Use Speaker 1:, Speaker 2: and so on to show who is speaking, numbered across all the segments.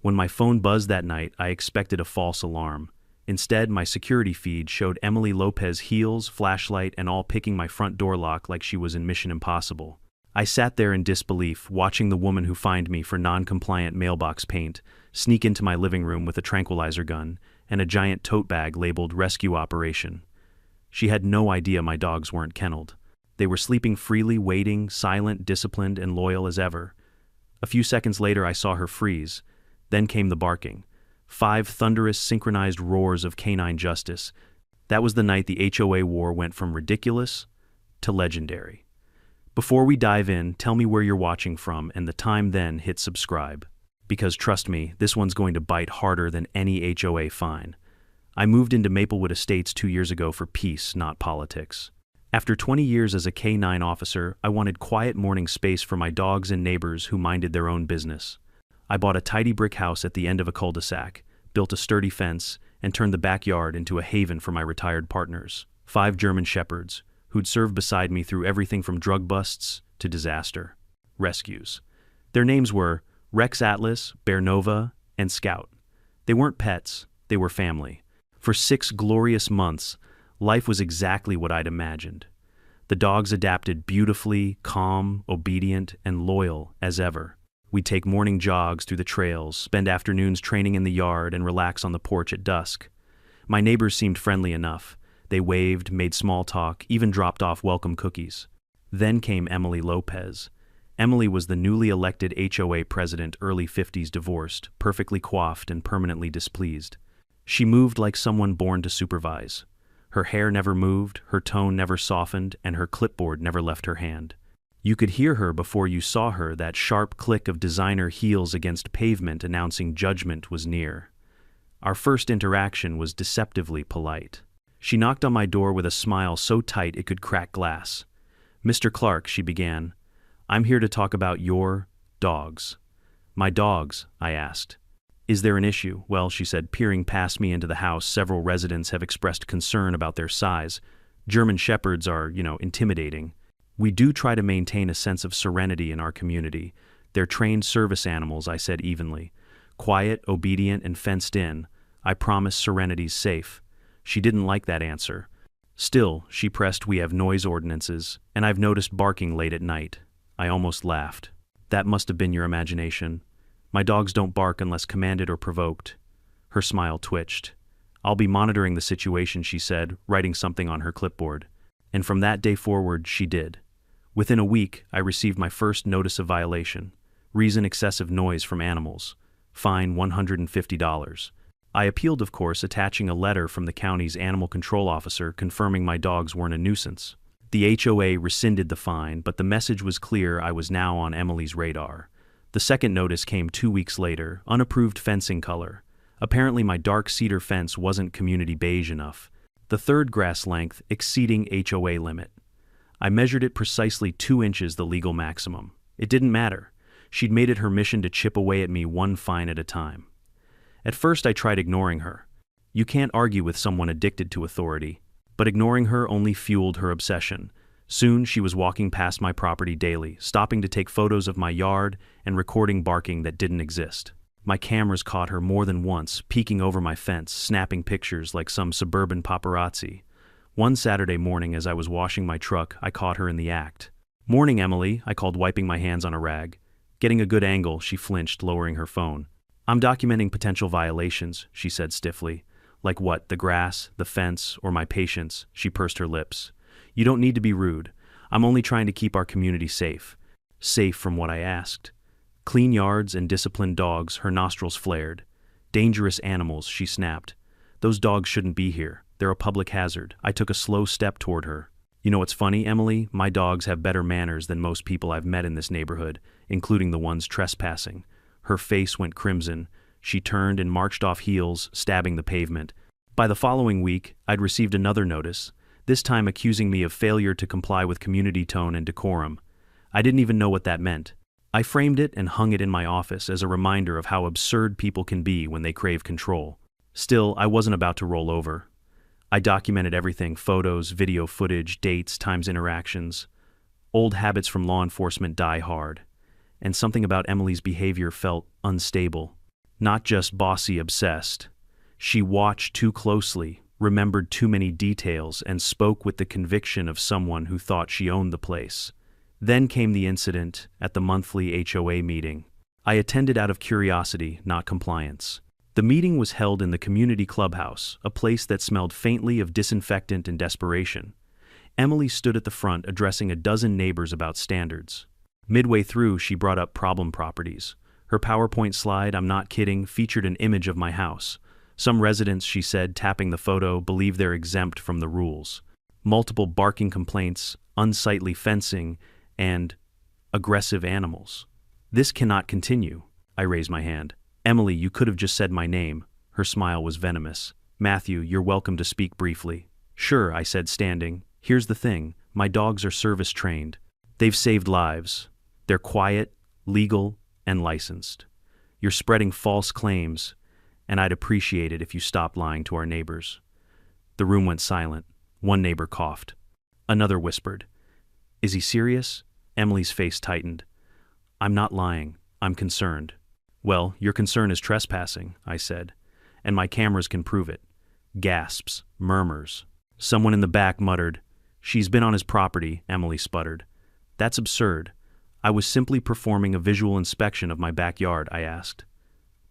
Speaker 1: When my phone buzzed that night, I expected a false alarm. Instead, my security feed showed Emily Lopez heels, flashlight, and all picking my front door lock like she was in Mission Impossible. I sat there in disbelief, watching the woman who fined me for non-compliant mailbox paint sneak into my living room with a tranquilizer gun and a giant tote bag labeled Rescue Operation. She had no idea my dogs weren't kenneled. They were sleeping freely, waiting, silent, disciplined, and loyal as ever. A few seconds later, I saw her freeze. Then came the barking. 5 thunderous, synchronized roars of canine justice. That was the night the HOA war went from ridiculous to legendary. Before we dive in, tell me where you're watching from and the time, then hit subscribe. Because trust me, this one's going to bite harder than any HOA fine. I moved into Maplewood Estates 2 years ago for peace, not politics. After 20 years as a K-9 officer, I wanted quiet morning space for my dogs and neighbors who minded their own business. I bought a tidy brick house at the end of a cul-de-sac, built a sturdy fence, and turned the backyard into a haven for my retired partners, 5 German Shepherds, who'd served beside me through everything from drug busts to disaster rescues. Their names were Rex Atlas, Bear Nova, and Scout. They weren't pets, they were family. For 6 glorious months, life was exactly what I'd imagined. The dogs adapted beautifully, calm, obedient, and loyal as ever. We'd take morning jogs through the trails, spend afternoons training in the yard, and relax on the porch at dusk. My neighbors seemed friendly enough. They waved, made small talk, even dropped off welcome cookies. Then came Emily Lopez. Emily was the newly elected HOA president, early 50s, divorced, perfectly coiffed and permanently displeased. She moved like someone born to supervise. Her hair never moved, her tone never softened, and her clipboard never left her hand. You could hear her before you saw her, that sharp click of designer heels against pavement announcing judgment was near. Our first interaction was deceptively polite. She knocked on my door with a smile so tight it could crack glass. "Mr. Clark," she began, "I'm here to talk about your dogs." "My dogs?" I asked. "Is there an issue?" "Well," she said, peering past me into the house, "several residents have expressed concern about their size. German Shepherds are, intimidating. We do try to maintain a sense of serenity in our community. They're trained service animals," I said evenly. "Quiet, obedient, and fenced in. I promise serenity's safe." She didn't like that answer. "Still," she pressed, "we have noise ordinances, and I've noticed barking late at night." I almost laughed. "That must have been your imagination. My dogs don't bark unless commanded or provoked." Her smile twitched. "I'll be monitoring the situation," she said, writing something on her clipboard. And from that day forward, she did. Within a week, I received my first notice of violation. Reason: excessive noise from animals. Fine $150. I appealed, of course, attaching a letter from the county's animal control officer confirming my dogs weren't a nuisance. The HOA rescinded the fine, but the message was clear: I was now on Emily's radar. The second notice came 2 weeks later, unapproved fencing color. Apparently my dark cedar fence wasn't community beige enough. The third grass length exceeding HOA limit. I measured it precisely 2 inches, the legal maximum. It didn't matter. She'd made it her mission to chip away at me one fine at a time. At first I tried ignoring her. You can't argue with someone addicted to authority. But ignoring her only fueled her obsession. Soon she was walking past my property daily, stopping to take photos of my yard and recording barking that didn't exist. My cameras caught her more than once, peeking over my fence, snapping pictures like some suburban paparazzi. One Saturday morning, as I was washing my truck, I caught her in the act. "Morning, Emily," I called, wiping my hands on a rag. Getting a good angle, she flinched, lowering her phone. "I'm documenting potential violations," she said stiffly. "Like what? The grass, the fence, or my patience?" She pursed her lips. "You don't need to be rude. I'm only trying to keep our community safe." Safe from what I asked. Clean yards and disciplined dogs, her nostrils flared. "Dangerous animals," she snapped. "Those dogs shouldn't be here. They're a public hazard." I took a slow step toward her. "You know what's funny, Emily? My dogs have better manners than most people I've met in this neighborhood, including the ones trespassing." Her face went crimson. She turned and marched off heels, stabbing the pavement. By the following week, I'd received another notice, this time accusing me of failure to comply with community tone and decorum. I didn't even know what that meant. I framed it and hung it in my office as a reminder of how absurd people can be when they crave control. Still, I wasn't about to roll over. I documented everything: photos, video footage, dates, times interactions. Old habits from law enforcement die hard. And something about Emily's behavior felt unstable. Not just bossy obsessed. She watched too closely, remembered too many details, and spoke with the conviction of someone who thought she owned the place. Then came the incident at the monthly HOA meeting. I attended out of curiosity, not compliance. The meeting was held in the community clubhouse, a place that smelled faintly of disinfectant and desperation. Emily stood at the front addressing a dozen neighbors about standards. Midway through, she brought up problem properties. Her PowerPoint slide, I'm not kidding, featured an image of my house. Some residents, she said, tapping the photo, believe they're exempt from the rules. Multiple barking complaints, unsightly fencing, and aggressive animals. This cannot continue. I raised my hand. Emily, you could have just said my name. Her smile was venomous. Matthew, you're welcome to speak briefly. Sure, I said, standing. Here's the thing. My dogs are service trained. They've saved lives. They're quiet, legal, and licensed. You're spreading false claims, and I'd appreciate it if you stopped lying to our neighbors. The room went silent. One neighbor coughed. Another whispered, Is he serious? Emily's face tightened. I'm not lying. I'm concerned. Well, your concern is trespassing, I said, and my cameras can prove it. Gasps, murmurs. Someone in the back muttered, She's been on his property, Emily sputtered. That's absurd. I was simply performing a visual inspection of my backyard, I asked.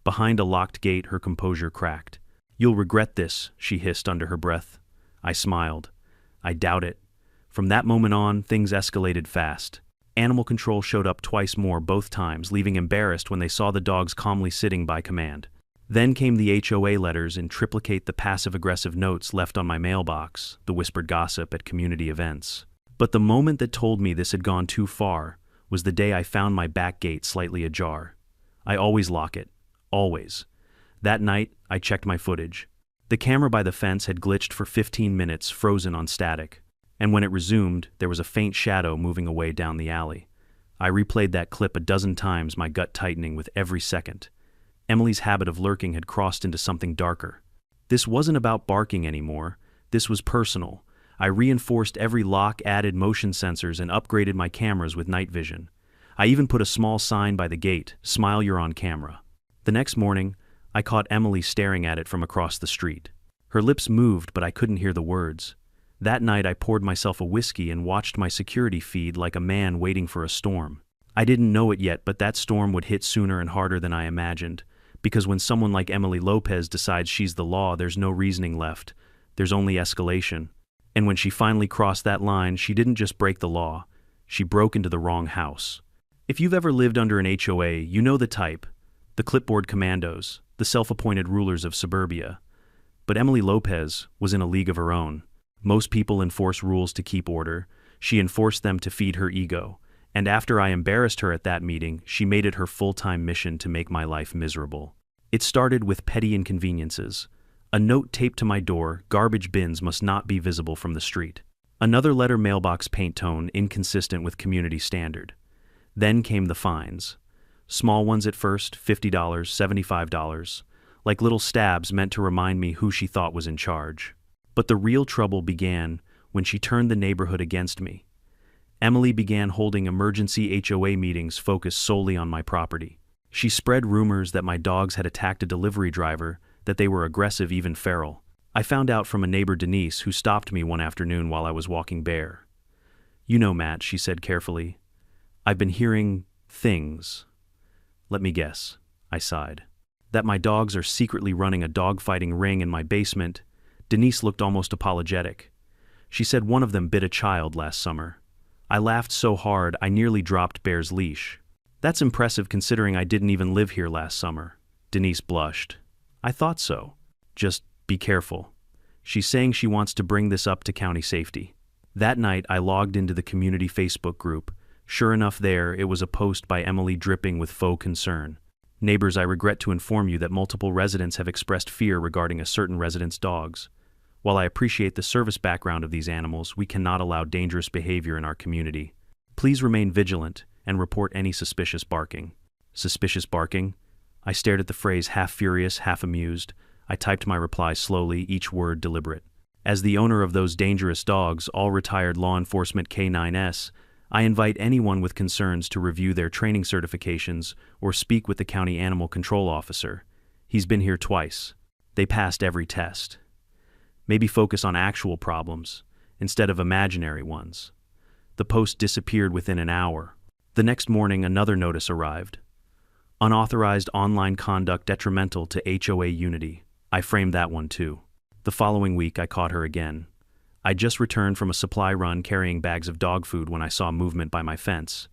Speaker 1: Behind a locked gate, her composure cracked. You'll regret this, she hissed under her breath. I smiled. I doubt it. From that moment on, things escalated fast. Animal control showed up twice more, both times, leaving embarrassed when they saw the dogs calmly sitting by command. Then came the HOA letters in triplicate the passive-aggressive notes left on my mailbox, the whispered gossip at community events. But the moment that told me this had gone too far was the day I found my back gate slightly ajar. I always lock it. Always. That night, I checked my footage. The camera by the fence had glitched for 15 minutes, frozen on static. And when it resumed, there was a faint shadow moving away down the alley. I replayed that clip a dozen times, my gut tightening with every second. Emily's habit of lurking had crossed into something darker. This wasn't about barking anymore. This was personal. I reinforced every lock, added motion sensors, and upgraded my cameras with night vision. I even put a small sign by the gate, Smile, you're on camera. The next morning, I caught Emily staring at it from across the street. Her lips moved, but I couldn't hear the words. That night, I poured myself a whiskey and watched my security feed like a man waiting for a storm. I didn't know it yet, but that storm would hit sooner and harder than I imagined. Because when someone like Emily Lopez decides she's the law, there's no reasoning left. There's only escalation. And when she finally crossed that line, she didn't just break the law. She broke into the wrong house. If you've ever lived under an HOA, you know the type. The clipboard commandos, the self-appointed rulers of suburbia. But Emily Lopez was in a league of her own. Most people enforce rules to keep order. She enforced them to feed her ego. And after I embarrassed her at that meeting, she made it her full-time mission to make my life miserable. It started with petty inconveniences. A note taped to my door, garbage bins must not be visible from the street. Another letter mailbox paint tone inconsistent with community standard. Then came the fines. Small ones at first, $50, $75, like little stabs meant to remind me who she thought was in charge. But the real trouble began when she turned the neighborhood against me. Emily began holding emergency HOA meetings focused solely on my property. She spread rumors that my dogs had attacked a delivery driver, that they were aggressive, even feral. I found out from a neighbor, Denise, who stopped me one afternoon while I was walking bare. You know, Matt, she said carefully, I've been hearing things. Let me guess, I sighed. That my dogs are secretly running a dogfighting ring in my basement. Denise looked almost apologetic. She said one of them bit a child last summer. I laughed so hard I nearly dropped Bear's leash. That's impressive considering I didn't even live here last summer. Denise blushed. I thought so. Just be careful. She's saying she wants to bring this up to county safety. That night I logged into the community Facebook group. Sure enough, there it was a post by Emily dripping with faux concern. Neighbors, I regret to inform you that multiple residents have expressed fear regarding a certain resident's dogs. While I appreciate the service background of these animals, we cannot allow dangerous behavior in our community. Please remain vigilant and report any suspicious barking. Suspicious barking? I stared at the phrase, half furious, half amused. I typed my reply slowly, each word deliberate. As the owner of those dangerous dogs, all retired law enforcement K9S, I invite anyone with concerns to review their training certifications or speak with the county animal control officer. He's been here twice. They passed every test. Maybe focus on actual problems instead of imaginary ones. The post disappeared within an hour. The next morning, another notice arrived. Unauthorized online conduct detrimental to HOA unity. I framed that one too. The following week, I caught her again. I just returned from a supply run carrying bags of dog food when I saw movement by my fence.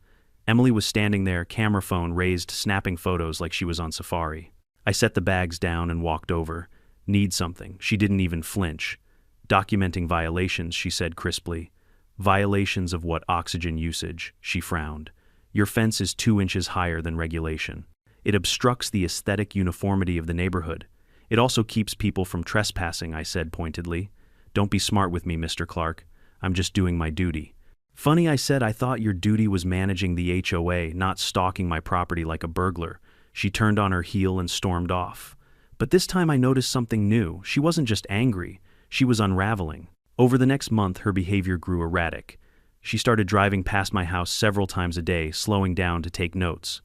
Speaker 1: Emily was standing there, camera phone raised, snapping photos like she was on safari. I set the bags down and walked over. Need something. She didn't even flinch. Documenting violations, she said crisply. Violations of what? Oxygen usage, she frowned. Your fence is 2 inches higher than regulation. It obstructs the aesthetic uniformity of the neighborhood. It also keeps people from trespassing, I said pointedly. Don't be smart with me, Mr. Clark. I'm just doing my duty. Funny, I said. I thought your duty was managing the HOA, not stalking my property like a burglar. She turned on her heel and stormed off. But this time I noticed something new. She wasn't just angry. She was unraveling. Over the next month, her behavior grew erratic. She started driving past my house several times a day, slowing down to take notes.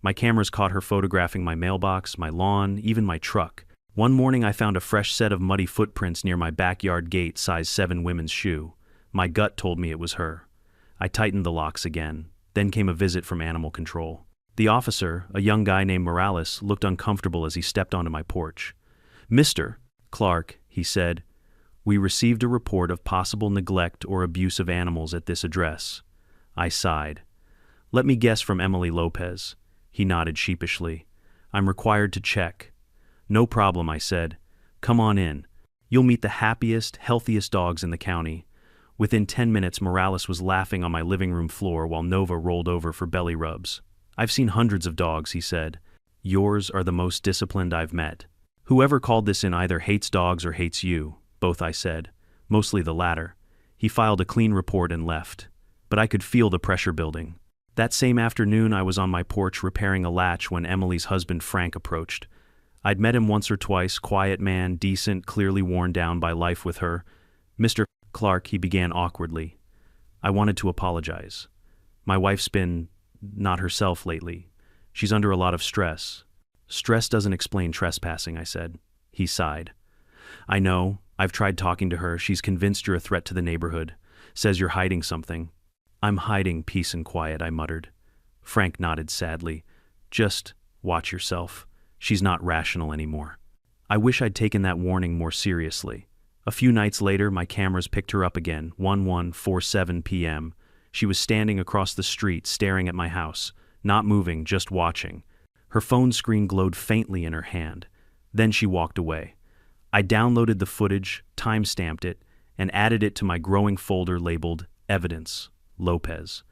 Speaker 1: My cameras caught her photographing my mailbox, my lawn, even my truck. One morning I found a fresh set of muddy footprints near my backyard gate, size 7 women's shoe. My gut told me it was her. I tightened the locks again. Then came a visit from animal control. The officer, a young guy named Morales, looked uncomfortable as he stepped onto my porch. Mr. Clark, he said, we received a report of possible neglect or abuse of animals at this address. I sighed. Let me guess, from Emily Lopez. He nodded sheepishly. I'm required to check. No problem, I said. Come on in. You'll meet the happiest, healthiest dogs in the county. Within 10 minutes, Morales was laughing on my living room floor while Nova rolled over for belly rubs. I've seen hundreds of dogs, he said. Yours are the most disciplined I've met. Whoever called this in either hates dogs or hates you. Both, I said. Mostly the latter. He filed a clean report and left. But I could feel the pressure building. That same afternoon, I was on my porch repairing a latch when Emily's husband Frank approached. I'd met him once or twice, quiet man, decent, clearly worn down by life with her. Mr. Clark, he began awkwardly. I wanted to apologize. My wife's been not herself lately. She's under a lot of stress. Stress doesn't explain trespassing, I said. He sighed. I know. I've tried talking to her. She's convinced you're a threat to the neighborhood. Says you're hiding something. I'm hiding peace and quiet, I muttered. Frank nodded sadly. Just watch yourself. She's not rational anymore. I wish I'd taken that warning more seriously. A few nights later, my cameras picked her up again, 11:47 p.m. She was standing across the street, staring at my house, not moving, just watching. Her phone screen glowed faintly in her hand. Then she walked away. I downloaded the footage, time-stamped it, and added it to my growing folder labeled Evidence, Lopez.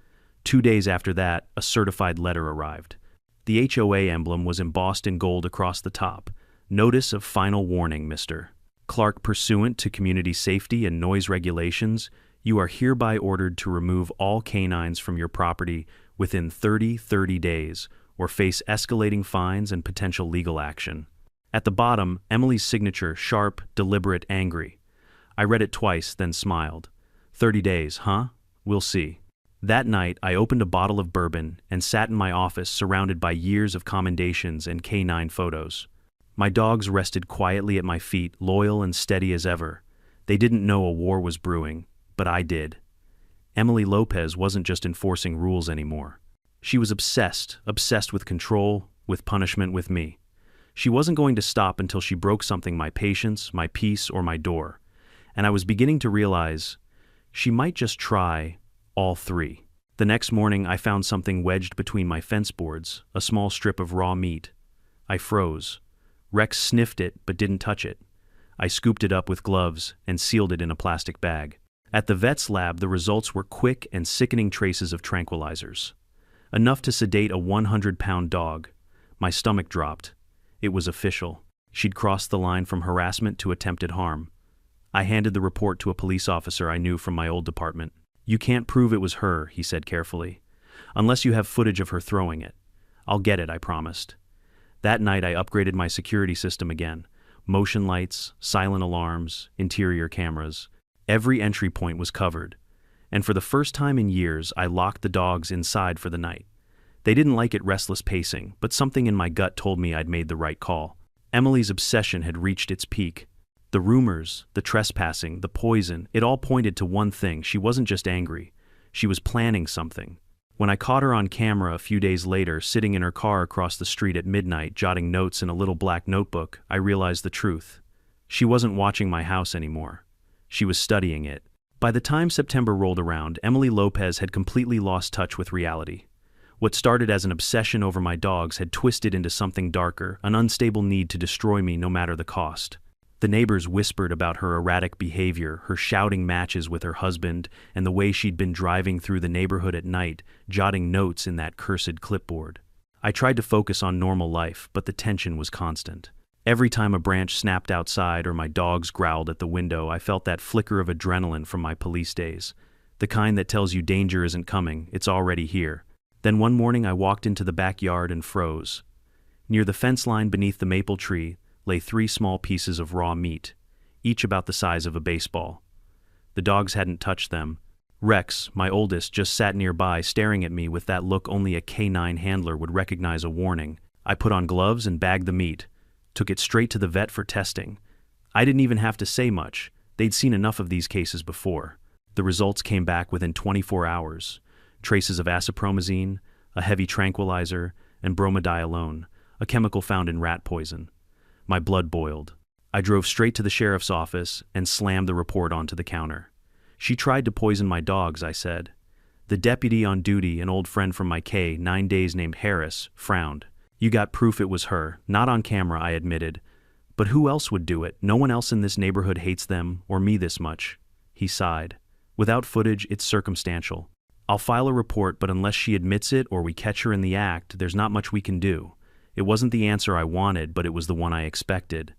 Speaker 1: 2 days after that, a certified letter arrived. The HOA emblem was embossed in gold across the top. Notice of final warning, Mr. Clark, pursuant to community safety and noise regulations, you are hereby ordered to remove all canines from your property within 30 days or face escalating fines and potential legal action. At the bottom, Emily's signature, sharp, deliberate, angry. I read it twice, then smiled. 30 days, huh? We'll see. That night, I opened a bottle of bourbon and sat in my office surrounded by years of commendations and canine photos. My dogs rested quietly at my feet, loyal and steady as ever. They didn't know a war was brewing, but I did. Emily Lopez wasn't just enforcing rules anymore. She was obsessed with control, with punishment, with me. She wasn't going to stop until she broke something: my patience, my peace, or my door. And I was beginning to realize she might just try all three. The next morning, I found something wedged between my fence boards, a small strip of raw meat. I froze. Rex sniffed it but didn't touch it. I scooped it up with gloves and sealed it in a plastic bag. At the vet's lab, the results were quick and sickening: traces of tranquilizers. Enough to sedate a 100-pound dog. My stomach dropped. It was official. She'd crossed the line from harassment to attempted harm. I handed the report to a police officer I knew from my old department. You can't prove it was her, he said carefully, unless you have footage of her throwing it. I'll get it, I promised. That night I upgraded my security system again. Motion lights, silent alarms, interior cameras. Every entry point was covered. And for the first time in years, I locked the dogs inside for the night. They didn't like it restless pacing, but something in my gut told me I'd made the right call. Emily's obsession had reached its peak. The rumors, the trespassing, the poison, it all pointed to one thing: she wasn't just angry. She was planning something. When I caught her on camera a few days later, sitting in her car across the street at midnight, jotting notes in a little black notebook, I realized the truth. She wasn't watching my house anymore. She was studying it. By the time September rolled around, Emily Lopez had completely lost touch with reality. What started as an obsession over my dogs had twisted into something darker, an unstable need to destroy me no matter the cost. The neighbors whispered about her erratic behavior, her shouting matches with her husband, and the way she'd been driving through the neighborhood at night, jotting notes in that cursed clipboard. I tried to focus on normal life, but the tension was constant. Every time a branch snapped outside or my dogs growled at the window, I felt that flicker of adrenaline from my police days. The kind that tells you danger isn't coming, it's already here. Then one morning I walked into the backyard and froze. Near the fence line beneath the maple tree lay 3 small pieces of raw meat, each about the size of a baseball. The dogs hadn't touched them. Rex, my oldest, just sat nearby staring at me with that look only a canine handler would recognize a warning. I put on gloves and bagged the meat, took it straight to the vet for testing. I didn't even have to say much. They'd seen enough of these cases before. The results came back within 24 hours. Traces of acipromazine, a heavy tranquilizer, and bromadiolone, a chemical found in rat poison. My blood boiled. I drove straight to the sheriff's office and slammed the report onto the counter. "She tried to poison my dogs," I said. The deputy on duty, an old friend from my K-9 days named Harris, frowned. "You got proof it was her." "Not on camera," I admitted. "But who else would do it? No one else in this neighborhood hates them or me this much." He sighed. "Without footage, it's circumstantial. I'll file a report, but unless she admits it or we catch her in the act, there's not much we can do." It wasn't the answer I wanted, but it was the one I expected.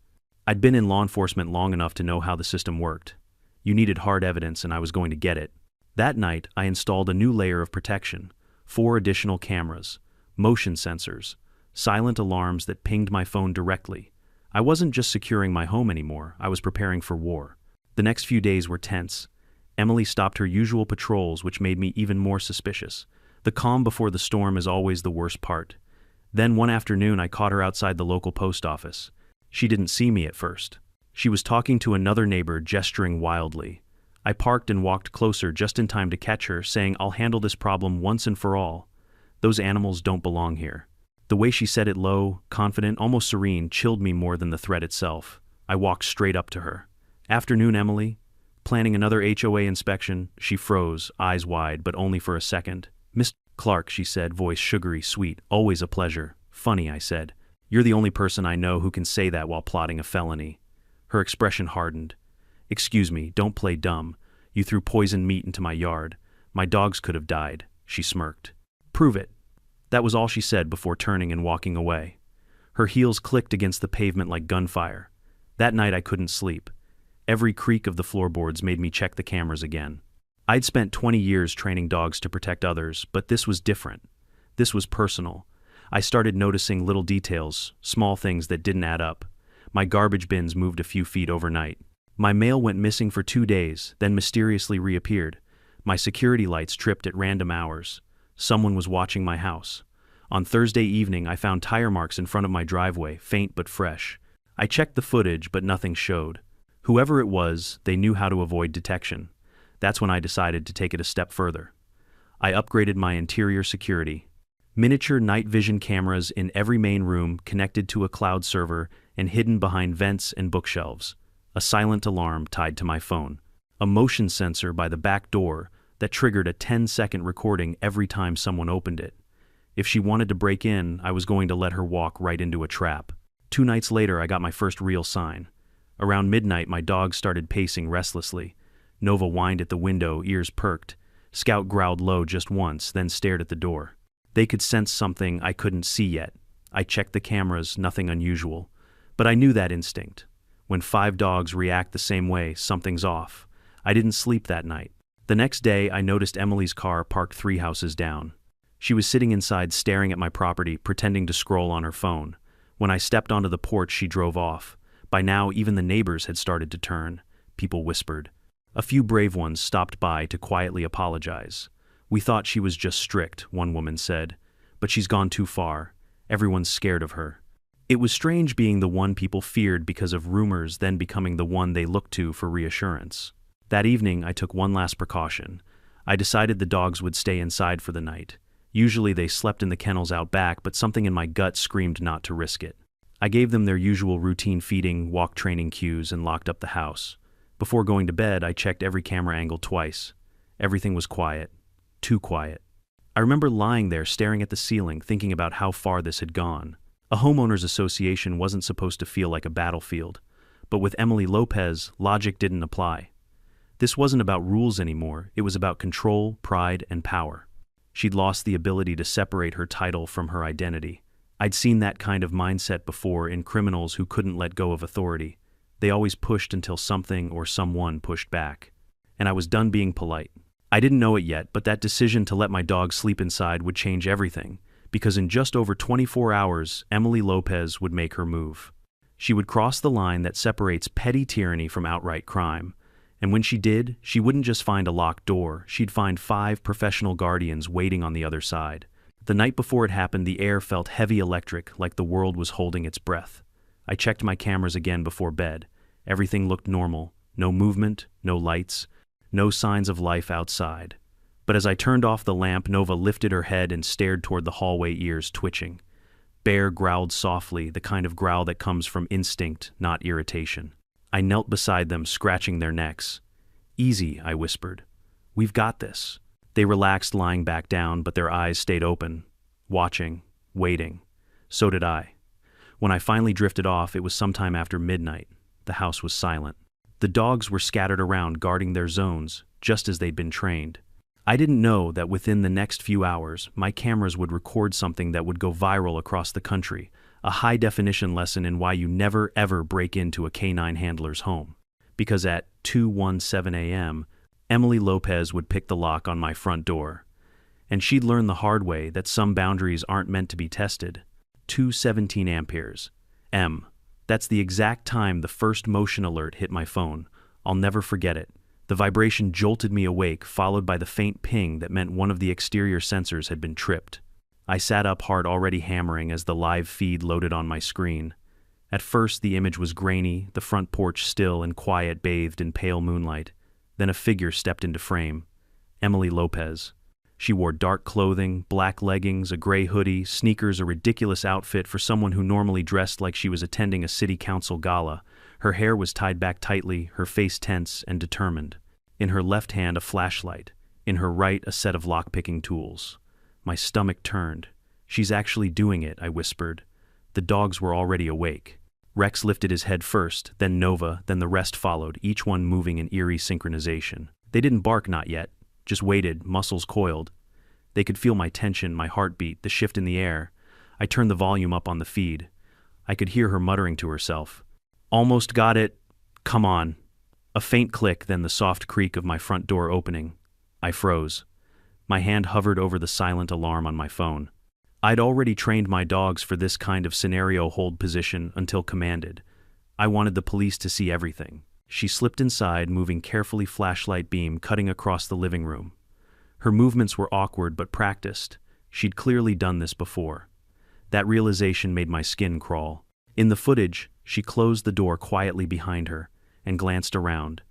Speaker 1: I'd been in law enforcement long enough to know how the system worked. You needed hard evidence, and I was going to get it. That night, I installed a new layer of protection: 4 additional cameras, motion sensors, silent alarms that pinged my phone directly. I wasn't just securing my home anymore, I was preparing for war. The next few days were tense. Emily stopped her usual patrols, which made me even more suspicious. The calm before the storm is always the worst part. Then one afternoon I caught her outside the local post office. She didn't see me at first. She was talking to another neighbor, gesturing wildly. I parked and walked closer just in time to catch her, saying, "I'll handle this problem once and for all. Those animals don't belong here." The way she said it, low, confident, almost serene, chilled me more than the threat itself. I walked straight up to her. "Afternoon, Emily. Planning another HOA inspection?" She froze, eyes wide, but only for a second. "Mr. Clark," she said, voice sugary sweet. "Always a pleasure." "Funny," I said. "You're the only person I know who can say that while plotting a felony." Her expression hardened. "Excuse me, don't play dumb. You threw poisoned meat into my yard. My dogs could have died." She smirked. "Prove it." That was all she said before turning and walking away. Her heels clicked against the pavement like gunfire. That night I couldn't sleep. Every creak of the floorboards made me check the cameras again. I'd spent 20 years training dogs to protect others, but this was different. This was personal. I started noticing little details, small things that didn't add up. My garbage bins moved a few feet overnight. My mail went missing for 2 days, then mysteriously reappeared. My security lights tripped at random hours. Someone was watching my house. On Thursday evening, I found tire marks in front of my driveway, faint but fresh. I checked the footage, but nothing showed. Whoever it was, they knew how to avoid detection. That's when I decided to take it a step further. I upgraded my interior security. Miniature night vision cameras in every main room, connected to a cloud server and hidden behind vents and bookshelves. A silent alarm tied to my phone. A motion sensor by the back door that triggered a 10-second recording every time someone opened it. If she wanted to break in, I was going to let her walk right into a trap. 2 nights later, I got my first real sign. Around midnight, my dogs started pacing restlessly. Nova whined at the window, ears perked. Scout growled low just once, then stared at the door. They could sense something I couldn't see yet. I checked the cameras, nothing unusual. But I knew that instinct. When 5 dogs react the same way, something's off. I didn't sleep that night. The next day, I noticed Emily's car parked 3 houses down. She was sitting inside staring at my property, pretending to scroll on her phone. When I stepped onto the porch, she drove off. By now, even the neighbors had started to turn. People whispered. A few brave ones stopped by to quietly apologize. "We thought she was just strict," one woman said. "But she's gone too far. Everyone's scared of her." It was strange being the one people feared because of rumors, then becoming the one they looked to for reassurance. That evening, I took one last precaution. I decided the dogs would stay inside for the night. Usually they slept in the kennels out back, but something in my gut screamed not to risk it. I gave them their usual routine feeding, walk training cues, and locked up the house. Before going to bed, I checked every camera angle twice. Everything was quiet. Too quiet. I remember lying there staring at the ceiling, thinking about how far this had gone. A homeowners association wasn't supposed to feel like a battlefield, but with Emily Lopez, logic didn't apply. This wasn't about rules anymore, it was about control, pride, and power. She'd lost the ability to separate her title from her identity. I'd seen that kind of mindset before in criminals who couldn't let go of authority. They always pushed until something or someone pushed back. And I was done being polite. I didn't know it yet, but that decision to let my dog sleep inside would change everything, because in just over 24 hours, Emily Lopez would make her move. She would cross the line that separates petty tyranny from outright crime. And when she did, she wouldn't just find a locked door, she'd find 5 professional guardians waiting on the other side. The night before it happened, the air felt heavy electric, like the world was holding its breath. I checked my cameras again before bed. Everything looked normal. No movement, no lights, no signs of life outside. But as I turned off the lamp, Nova lifted her head and stared toward the hallway, ears twitching. Bear growled softly, the kind of growl that comes from instinct, not irritation. I knelt beside them, scratching their necks. "Easy," I whispered. "We've got this." They relaxed, lying back down, but their eyes stayed open, watching, waiting. So did I. When I finally drifted off, it was sometime after midnight. The house was silent. The dogs were scattered around, guarding their zones, just as they'd been trained. I didn't know that within the next few hours, my cameras would record something that would go viral across the country, a high-definition lesson in why you never ever break into a canine handler's home. Because at 2:17 a.m., Emily Lopez would pick the lock on my front door. And she'd learn the hard way that some boundaries aren't meant to be tested. 217 amperes. That's the exact time the first motion alert hit my phone. I'll never forget it. The vibration jolted me awake, followed by the faint ping that meant one of the exterior sensors had been tripped. I sat up, heart already hammering, as the live feed loaded on my screen. At first, the image was grainy, the front porch still and quiet, bathed in pale moonlight. Then a figure stepped into frame. Emily Lopez. She wore dark clothing, black leggings, a gray hoodie, sneakers, a ridiculous outfit for someone who normally dressed like she was attending a city council gala. Her hair was tied back tightly, her face tense and determined. In her left hand, a flashlight. In her right, a set of lock-picking tools. My stomach turned. "She's actually doing it," I whispered. The dogs were already awake. Rex lifted his head first, then Nova, then the rest followed, each one moving in eerie synchronization. They didn't bark, not yet. Just waited, muscles coiled. They could feel my tension, my heartbeat, the shift in the air. I turned the volume up on the feed. I could hear her muttering to herself. "Almost got it. Come on." A faint click, then the soft creak of my front door opening. I froze. My hand hovered over the silent alarm on my phone. I'd already trained my dogs for this kind of scenario hold position until commanded. I wanted the police to see everything. She slipped inside, moving carefully, flashlight beam cutting across the living room. Her movements were awkward but practiced. She'd clearly done this before. That realization made my skin crawl. In the footage, she closed the door quietly behind her and glanced around.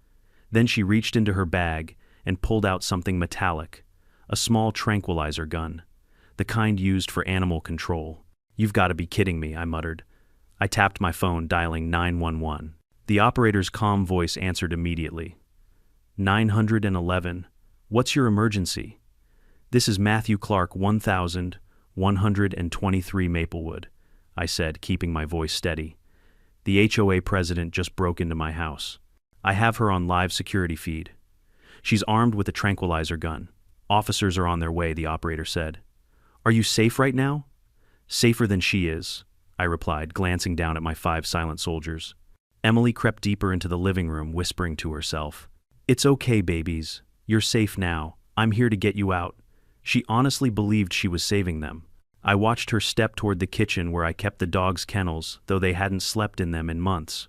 Speaker 1: Then she reached into her bag and pulled out something metallic, a small tranquilizer gun, the kind used for animal control. "You've got to be kidding me," I muttered. I tapped my phone, dialing 911. The operator's calm voice answered immediately. 911. "What's your emergency?" "This is Matthew Clark, 1123 Maplewood," I said, keeping my voice steady. "The HOA president just broke into my house. I have her on live security feed. She's armed with a tranquilizer gun. Officers are on their way," the operator said. "Are you safe right now?" "Safer than she is," I replied, glancing down at my 5 silent soldiers. Emily crept deeper into the living room, whispering to herself. "It's okay, babies. You're safe now. I'm here to get you out." She honestly believed she was saving them. I watched her step toward the kitchen where I kept the dogs' kennels, though they hadn't slept in them in months.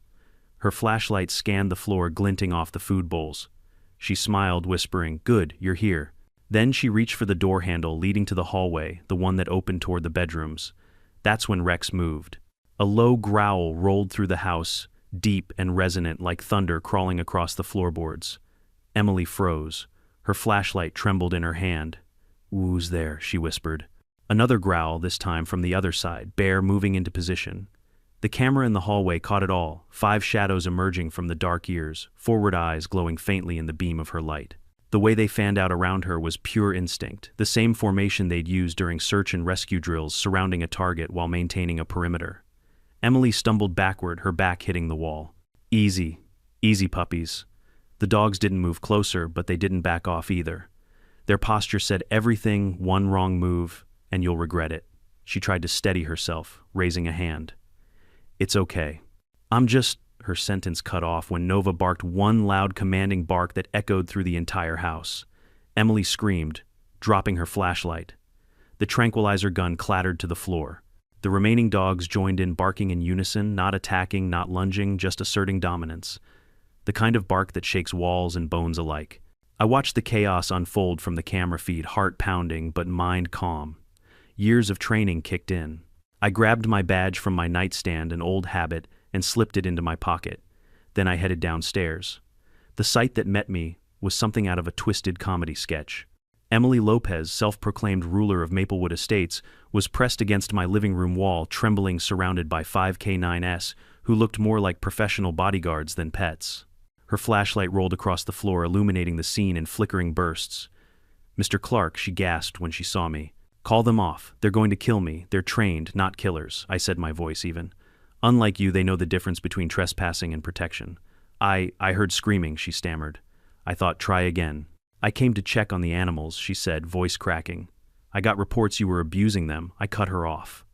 Speaker 1: Her flashlight scanned the floor, glinting off the food bowls. She smiled, whispering, "Good, you're here." Then she reached for the door handle leading to the hallway, the one that opened toward the bedrooms. That's when Rex moved. A low growl rolled through the house, deep and resonant like thunder crawling across the floorboards. Emily froze. Her flashlight trembled in her hand. "Who's there?" she whispered. Another growl, this time from the other side, Bear moving into position. The camera in the hallway caught it all, 5 shadows emerging from the dark ears, forward eyes glowing faintly in the beam of her light. The way they fanned out around her was pure instinct, the same formation they'd used during search and rescue drills surrounding a target while maintaining a perimeter. Emily stumbled backward, her back hitting the wall. "Easy. Easy, puppies." The dogs didn't move closer, but they didn't back off either. Their posture said everything, one wrong move, and you'll regret it. She tried to steady herself, raising a hand. "It's okay. I'm just—" Her sentence cut off when Nova barked one loud commanding bark that echoed through the entire house. Emily screamed, dropping her flashlight. The tranquilizer gun clattered to the floor. The remaining dogs joined in, barking in unison, not attacking, not lunging, just asserting dominance. The kind of bark that shakes walls and bones alike. I watched the chaos unfold from the camera feed, heart pounding but mind calm. Years of training kicked in. I grabbed my badge from my nightstand, an old habit, and slipped it into my pocket. Then I headed downstairs. The sight that met me was something out of a twisted comedy sketch. Emily Lopez, self-proclaimed ruler of Maplewood Estates, was pressed against my living room wall, trembling, surrounded by 5 K9s, who looked more like professional bodyguards than pets. Her flashlight rolled across the floor, illuminating the scene in flickering bursts. "Mr. Clark," she gasped when she saw me. "Call them off. They're going to kill me. They're trained, not killers," I said, my voice even. "Unlike you, they know the difference between trespassing and protection." I heard screaming," she stammered. I thought, "Try again." "I came to check on the animals," she said, voice cracking. "I got reports you were abusing them." I cut her off.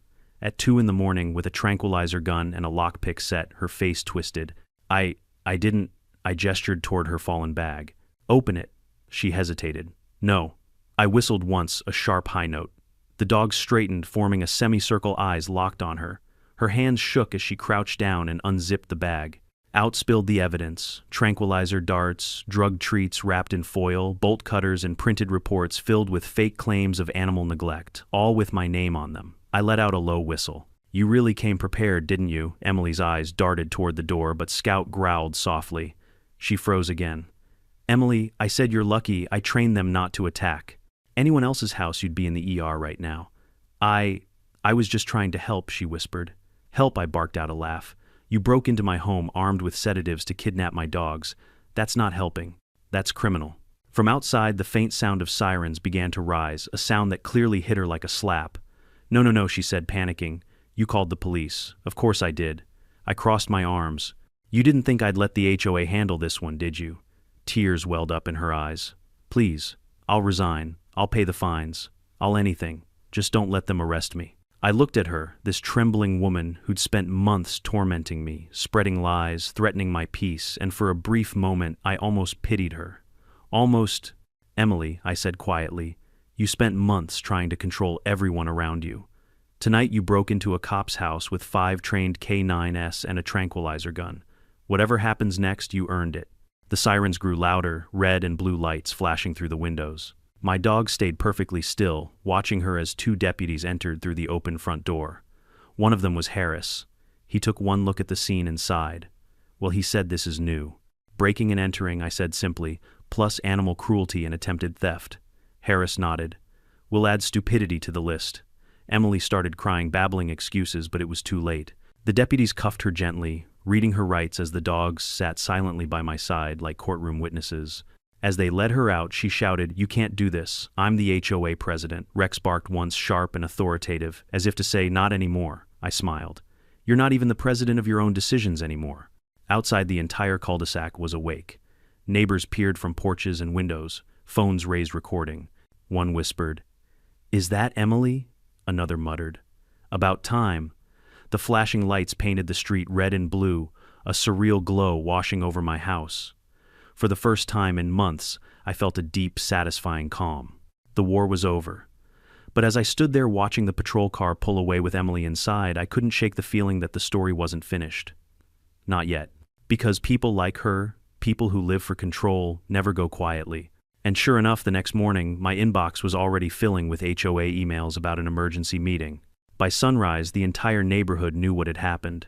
Speaker 1: At 2 in the morning, with a tranquilizer gun and a lockpick set, her face twisted. I didn't," I gestured toward her fallen bag. "Open it." She hesitated. "No." I whistled once, a sharp high note. The dogs straightened, forming a semicircle, eyes locked on her. Her hands shook as she crouched down and unzipped the bag. Out spilled the evidence: tranquilizer darts, drug treats wrapped in foil, bolt cutters, and printed reports filled with fake claims of animal neglect, all with my name on them. I let out a low whistle. "You really came prepared, didn't you?" Emily's eyes darted toward the door, but Scout growled softly. She froze again. "Emily, I said you're lucky. I trained them not to attack. Anyone else's house, you'd be in the ER right now." I was just trying to help," she whispered. "Help," I barked out, a laugh. "You broke into my home armed with sedatives to kidnap my dogs. That's not helping. That's criminal." From outside, the faint sound of sirens began to rise, a sound that clearly hit her like a slap. No, she said, panicking. "You called the police." "Of course I did." I crossed my arms. "You didn't think I'd let the HOA handle this one, did you?" Tears welled up in her eyes. "Please, I'll resign. I'll pay the fines. I'll anything. Just don't let them arrest me." I looked at her, this trembling woman who'd spent months tormenting me, spreading lies, threatening my peace, and for a brief moment I almost pitied her. "Almost—" "Emily," I said quietly, "you spent months trying to control everyone around you. Tonight you broke into a cop's house with 5 trained K9s and a tranquilizer gun. Whatever happens next, you earned it." The sirens grew louder, red and blue lights flashing through the windows. My dog stayed perfectly still, watching her as 2 deputies entered through the open front door. One of them was Harris. He took one look at the scene and sighed. "Well, he said this is new." "Breaking and entering," I said simply, "plus animal cruelty and attempted theft." Harris nodded. "We'll add stupidity to the list." Emily started crying, babbling excuses, but it was too late. The deputies cuffed her gently, reading her rights as the dogs sat silently by my side like courtroom witnesses. As they led her out, she shouted, "You can't do this. I'm the HOA president." Rex barked once, sharp and authoritative, as if to say, "Not anymore." I smiled. "You're not even the president of your own decisions anymore." Outside, the entire cul-de-sac was awake. Neighbors peered from porches and windows, phones raised recording. One whispered, "Is that Emily?" Another muttered, "About time." The flashing lights painted the street red and blue, a surreal glow washing over my house. For the first time in months, I felt a deep, satisfying calm. The war was over. But as I stood there watching the patrol car pull away with Emily inside, I couldn't shake the feeling that the story wasn't finished. Not yet. Because people like her, people who live for control, never go quietly. And sure enough, the next morning, my inbox was already filling with HOA emails about an emergency meeting. By sunrise, the entire neighborhood knew what had happened.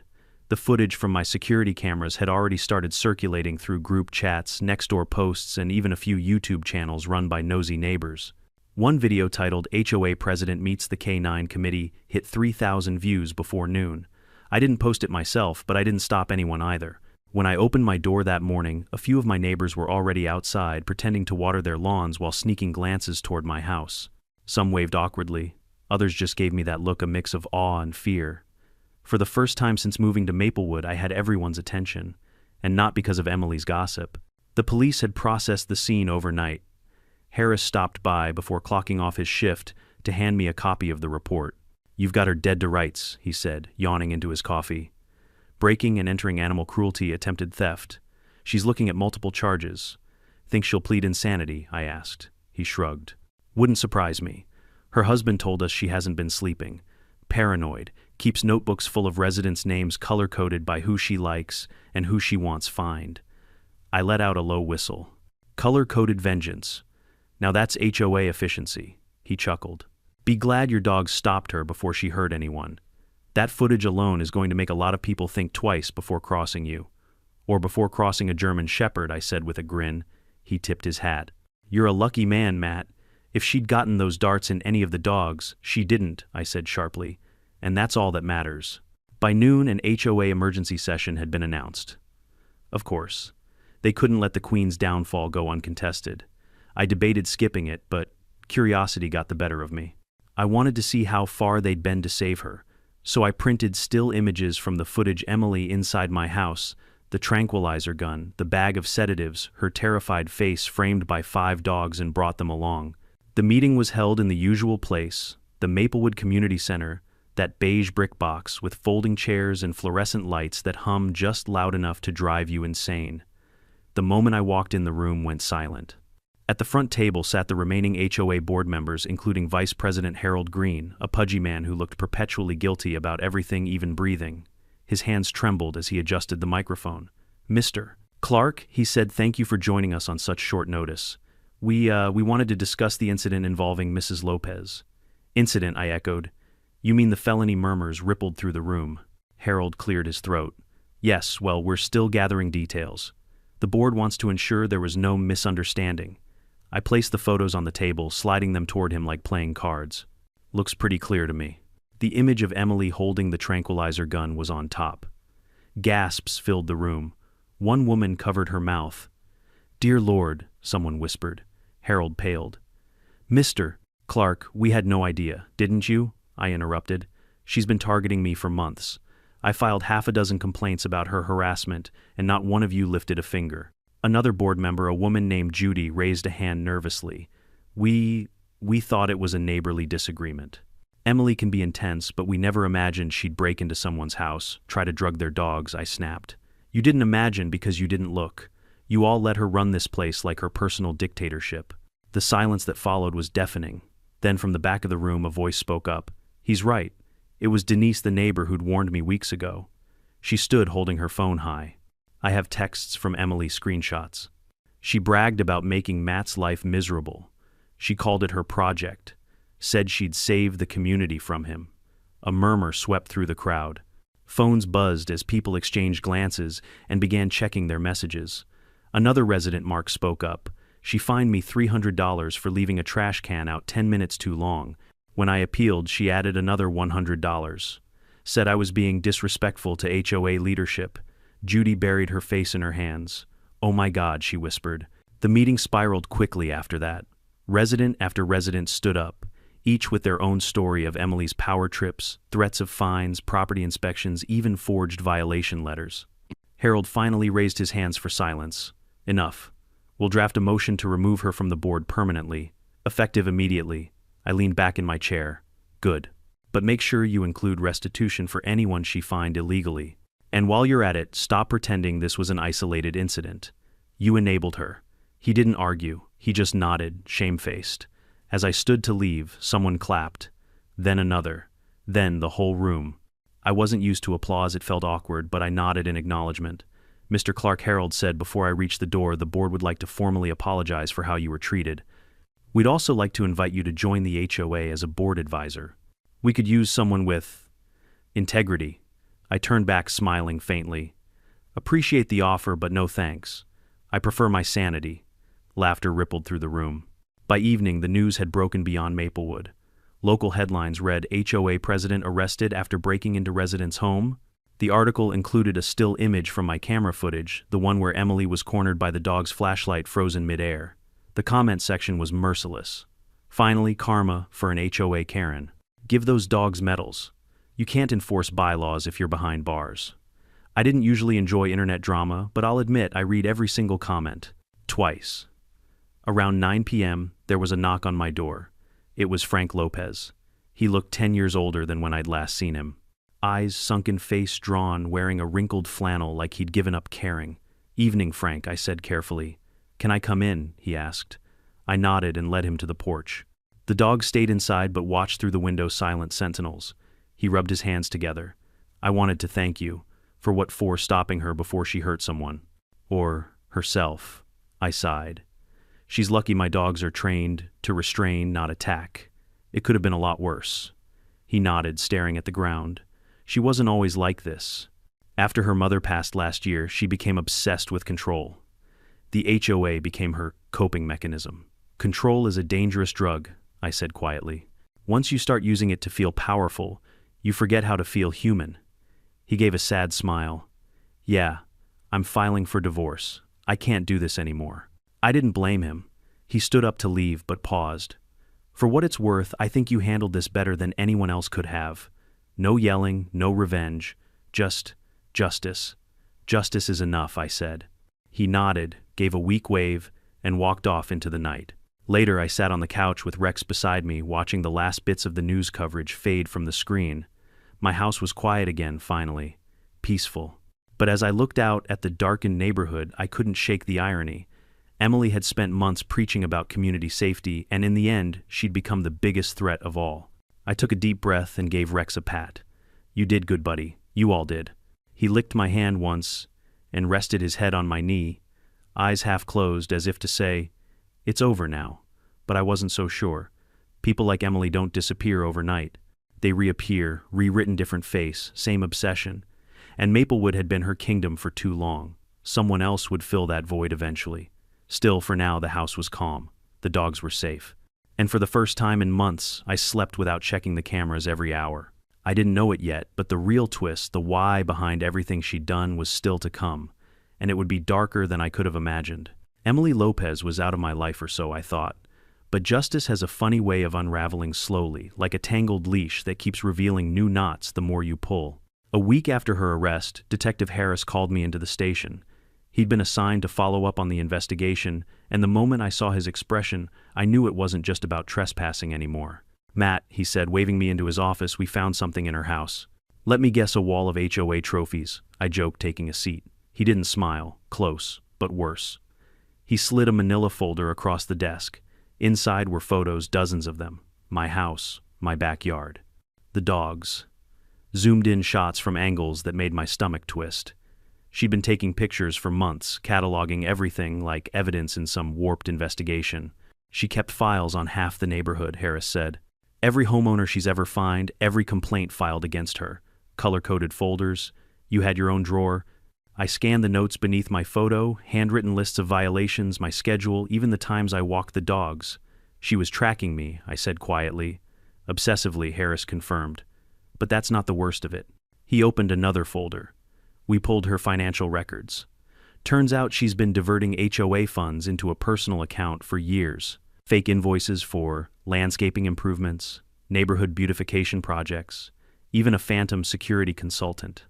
Speaker 1: The footage from my security cameras had already started circulating through group chats, next-door posts, and even a few YouTube channels run by nosy neighbors. One video titled HOA President Meets the K9 Committee hit 3,000 views before noon. I didn't post it myself, but I didn't stop anyone either. When I opened my door that morning, a few of my neighbors were already outside, pretending to water their lawns while sneaking glances toward my house. Some waved awkwardly. Others just gave me that look, a mix of awe and fear. For the first time since moving to Maplewood, I had everyone's attention, and not because of Emily's gossip. The police had processed the scene overnight. Harris stopped by before clocking off his shift to hand me a copy of the report. "You've got her dead to rights," he said, yawning into his coffee. "Breaking and entering animal cruelty, attempted theft. She's looking at multiple charges. Think she'll plead insanity?" I asked. He shrugged. "Wouldn't surprise me. Her husband told us she hasn't been sleeping. Paranoid, keeps notebooks full of residents' names color-coded by who she likes and who she wants fined." I let out a low whistle. "Color-coded vengeance. Now that's HOA efficiency," he chuckled. "Be glad your dog stopped her before she hurt anyone. That footage alone is going to make a lot of people think twice before crossing you. Or before crossing a German Shepherd," I said with a grin. He tipped his hat. "You're a lucky man, Matt. If she'd gotten those darts in any of the dogs, she didn't," I said sharply. "And that's all that matters." By noon, an HOA emergency session had been announced. Of course, they couldn't let the Queen's downfall go uncontested. I debated skipping it, but curiosity got the better of me. I wanted to see how far they'd been to save her, so I printed still images from the footage: Emily inside my house, the tranquilizer gun, the bag of sedatives, her terrified face framed by 5 dogs, and brought them along. The meeting was held in the usual place, the Maplewood Community Center, that beige brick box with folding chairs and fluorescent lights that hum just loud enough to drive you insane. The moment I walked in, the room went silent. At the front table sat the remaining HOA board members, including Vice President Harold Green, a pudgy man who looked perpetually guilty about everything, even breathing. His hands trembled as he adjusted the microphone. "Mr. Clark," he said, "thank you for joining us on such short notice. We wanted to discuss the incident involving Mrs. Lopez." "Incident," I echoed. "You mean the felony?" Murmurs rippled through the room. Harold cleared his throat. "Yes, well, we're still gathering details. The board wants to ensure there was no misunderstanding." I placed the photos on the table, sliding them toward him like playing cards. "Looks pretty clear to me." The image of Emily holding the tranquilizer gun was on top. Gasps filled the room. One woman covered her mouth. "Dear Lord," someone whispered. Harold paled. "Mr. Clark, we had no idea, didn't you?" I interrupted. "She's been targeting me for months. I filed 6 complaints about her harassment, and not one of you lifted a finger." Another board member, a woman named Judy, raised a hand nervously. We thought it was a neighborly disagreement. Emily can be intense, but we never imagined she'd break into someone's house, try to drug their dogs," I snapped. "You didn't imagine because you didn't look. You all let her run this place like her personal dictatorship." The silence that followed was deafening. Then from the back of the room, a voice spoke up. "He's right. It was Denise, the neighbor, who'd warned me weeks ago." She stood holding her phone high. I have texts from Emily, screenshots. She bragged about making Matt's life miserable. She called it her project, said she'd save the community from him. A murmur swept through the crowd. Phones buzzed as people exchanged glances and began checking their messages. Another resident, Mark, spoke up. "She fined me $300 for leaving a trash can out 10 minutes too long. When I appealed, she added another $100. Said I was being disrespectful to HOA leadership." Judy buried her face in her hands. "Oh my God," she whispered. The meeting spiraled quickly after that. Resident after resident stood up, each with their own story of Emily's power trips, threats of fines, property inspections, even forged violation letters. Harold finally raised his hands for silence. "Enough. We'll draft a motion to remove her from the board permanently, effective immediately." I leaned back in my chair. "Good. But make sure you include restitution for anyone she fined illegally. And while you're at it, stop pretending this was an isolated incident. You enabled her." He didn't argue. He just nodded, shamefaced. As I stood to leave, someone clapped. Then another. Then the whole room. I wasn't used to applause. It felt awkward, but I nodded in acknowledgement. "Mr. Clark," Harold said before I reached the door, "the board would like to formally apologize for how you were treated. We'd also like to invite you to join the HOA as a board advisor." We could use someone with integrity. I turned back smiling faintly. Appreciate the offer, but no thanks. I prefer my sanity. Laughter rippled through the room. By evening, the news had broken beyond Maplewood. Local headlines read, HOA president arrested after breaking into resident's home. The article included a still image from my camera footage, the one where Emily was cornered by the dog's flashlight frozen midair. The comment section was merciless. Finally, karma for an HOA Karen. Give those dogs medals. You can't enforce bylaws if you're behind bars. I didn't usually enjoy internet drama, but I'll admit I read every single comment. Twice. Around 9 p.m., there was a knock on my door. It was Frank Lopez. He looked 10 years older than when I'd last seen him. Eyes sunken, face drawn, wearing a wrinkled flannel like he'd given up caring. Evening, Frank, I said carefully. Can I come in? He asked. I nodded and led him to the porch. The dog stayed inside but watched through the window's silent sentinels. He rubbed his hands together. I wanted to thank you for stopping her before she hurt someone. Or herself. I sighed. She's lucky my dogs are trained to restrain, not attack. It could have been a lot worse. He nodded, staring at the ground. She wasn't always like this. After her mother passed last year, she became obsessed with control. The HOA became her coping mechanism. Control is a dangerous drug, I said quietly. Once you start using it to feel powerful, you forget how to feel human. He gave a sad smile. Yeah, I'm filing for divorce. I can't do this anymore. I didn't blame him. He stood up to leave, but paused. For what it's worth, I think you handled this better than anyone else could have. No yelling, no revenge, just justice. Justice is enough, I said. He nodded, gave a weak wave, and walked off into the night. Later, I sat on the couch with Rex beside me, watching the last bits of the news coverage fade from the screen. My house was quiet again, finally. Peaceful. But as I looked out at the darkened neighborhood, I couldn't shake the irony. Emily had spent months preaching about community safety, and in the end, she'd become the biggest threat of all. I took a deep breath and gave Rex a pat. You did good, buddy. You all did. He licked my hand once and rested his head on my knee, eyes half closed as if to say, it's over now. But I wasn't so sure. People like Emily don't disappear overnight. They reappear, rewritten different face, same obsession. And Maplewood had been her kingdom for too long. Someone else would fill that void eventually. Still, for now, the house was calm. The dogs were safe. And for the first time in months, I slept without checking the cameras every hour. I didn't know it yet, but the real twist, the why behind everything she'd done, was still to come. And it would be darker than I could have imagined. Emily Lopez was out of my life or so, I thought. But justice has a funny way of unraveling slowly, like a tangled leash that keeps revealing new knots the more you pull. A week after her arrest, Detective Harris called me into the station. He'd been assigned to follow up on the investigation, and the moment I saw his expression, I knew it wasn't just about trespassing anymore. Matt, he said, waving me into his office, we found something in her house. Let me guess, a wall of HOA trophies, I joked, taking a seat. He didn't smile. Close, but worse. He slid a manila folder across the desk. Inside were photos, dozens of them. My house, my backyard. The dogs. Zoomed-in shots from angles that made my stomach twist. She'd been taking pictures for months, cataloging everything like evidence in some warped investigation. She kept files on half the neighborhood, Harris said. Every homeowner she's ever fined, every complaint filed against her. Color-coded folders. You had your own drawer. I scanned the notes beneath my photo, handwritten lists of violations, my schedule, even the times I walked the dogs. She was tracking me, I said quietly. Obsessively, Harris confirmed. But that's not the worst of it. He opened another folder. We pulled her financial records. Turns out she's been diverting HOA funds into a personal account for years. Fake invoices for landscaping improvements, neighborhood beautification projects, even a phantom security consultant.